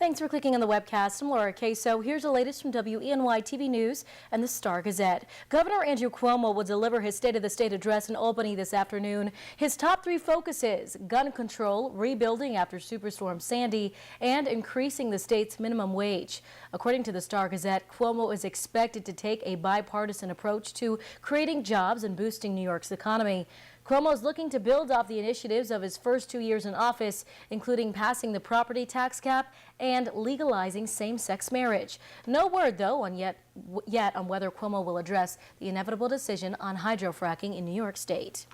Thanks for clicking on the webcast. I'm Laura Queso. Here's the latest from WENY TV News and the Star-Gazette. Governor Andrew Cuomo will deliver his State of the State address in Albany this afternoon. His top three focuses: gun control, rebuilding after Superstorm Sandy, and increasing the state's minimum wage. According to the Star-Gazette, Cuomo is expected to take a bipartisan approach to creating jobs and boosting New York's economy. Cuomo is looking to build off the initiatives of his first 2 years in office, including passing the property tax cap and legalizing same-sex marriage. No word, though, yet on whether Cuomo will address the inevitable decision on hydrofracking in New York State.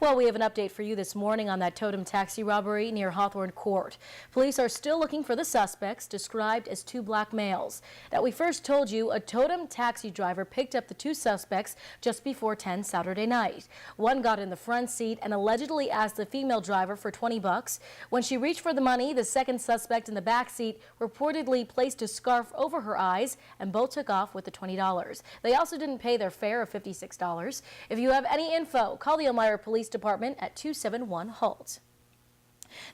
Well, we have an update for you this morning on that totem taxi robbery near Hawthorne Court. Police are still looking for the suspects, described as two black males. Now, we first told you a totem taxi driver picked up the two suspects just before 10 Saturday night. One got in the front seat and allegedly asked the female driver for $20. When she reached for the money, the second suspect in the back seat reportedly placed a scarf over her eyes, and both took off with the $20. They also didn't pay their fare of $56. If you have any info, call the Elmira Police Department at 271-HALT.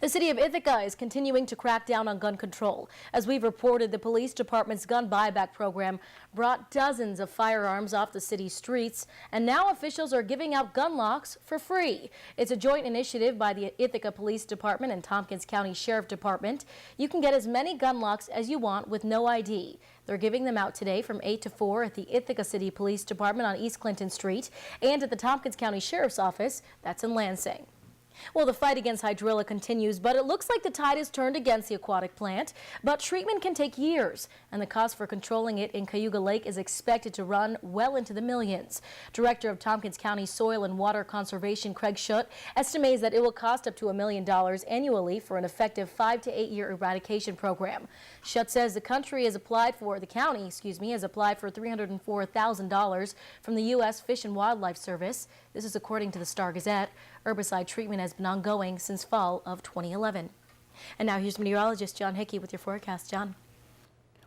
The city of Ithaca is continuing to crack down on gun control. As we've reported, the police department's gun buyback program brought dozens of firearms off the city's streets, and now officials are giving out gun locks for free. It's a joint initiative by the Ithaca Police Department and Tompkins County Sheriff Department. You can get as many gun locks as you want with no ID. They're giving them out today from 8 to 4 at the Ithaca City Police Department on East Clinton Street and at the Tompkins County Sheriff's Office, that's in Lansing. Well, the fight against hydrilla continues, but it looks like the tide has turned against the aquatic plant. But treatment can take years, and the cost for controlling it in Cayuga Lake is expected to run well into the millions. Director of Tompkins County Soil and Water Conservation, Craig Schutt, estimates that it will cost up to $1 million annually for an effective 5 to 8 year eradication program. Schutt says the county has applied for $304,000 from the U.S. Fish and Wildlife Service. This is according to the Star-Gazette. Herbicide treatment has been ongoing since fall of 2011. And now here's meteorologist John Hickey with your forecast. John.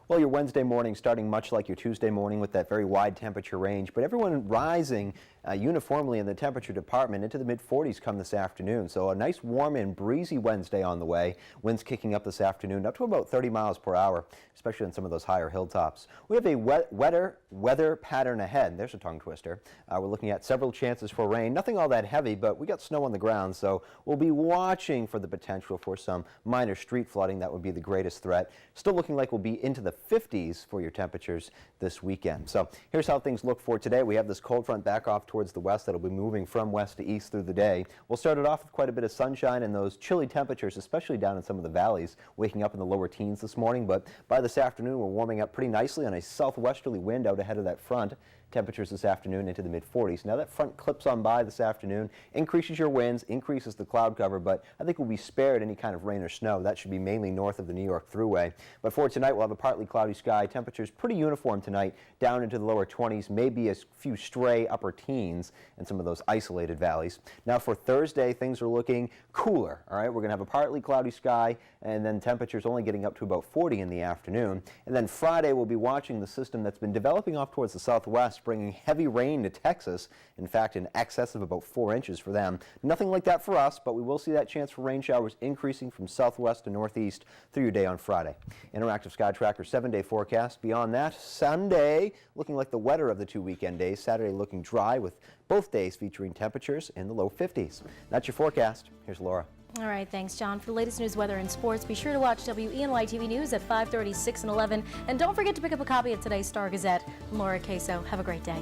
Well, your Wednesday morning starting much like your Tuesday morning with that very wide temperature range, but everyone rising uniformly in the temperature department into the mid-40s come this afternoon. So a nice warm and breezy Wednesday on the way. Winds kicking up this afternoon up to about 30 miles per hour, especially on some of those higher hilltops. We have a wetter weather pattern ahead. There's a tongue twister. We're looking at several chances for rain. Nothing all that heavy, but we got snow on the ground, so we'll be watching for the potential for some minor street flooding. That would be the greatest threat. Still looking like we'll be into the 50s for your temperatures this weekend. So here's how things look for today. We have this cold front back off towards the west that'll be moving from west to east through the day. We'll start it off with quite a bit of sunshine and those chilly temperatures, especially down in some of the valleys, waking up in the lower teens this morning. But by this afternoon, we're warming up pretty nicely on a southwesterly wind out ahead of that front. Temperatures this afternoon into the mid-40s. Now that front clips on by this afternoon, increases your winds, increases the cloud cover, but I think we'll be spared any kind of rain or snow. That should be mainly north of the New York Thruway. But for tonight, we'll have a partly cloudy sky. Temperatures pretty uniform tonight, down into the lower 20s, maybe a few stray upper teens in some of those isolated valleys. Now for Thursday, things are looking cooler. All right, we're going to have a partly cloudy sky, and then temperatures only getting up to about 40 in the afternoon. And then Friday, we'll be watching the system that's been developing off towards the southwest, bringing heavy rain to Texas. In fact, in excess of about 4 inches for them. Nothing like that for us, but we will see that chance for rain showers increasing from southwest to northeast through your day on Friday. Interactive Sky Tracker 7-day forecast. Beyond that, Sunday looking like the wetter of the 2 weekend days. Saturday looking dry with both days featuring temperatures in the low 50s. That's your forecast. Here's Laura. All right, thanks, John. For the latest news, weather, and sports, be sure to watch WENY TV News at 5:30, 6, and 11. And don't forget to pick up a copy of today's Star-Gazette. I'm Laura Queso. Have a great day.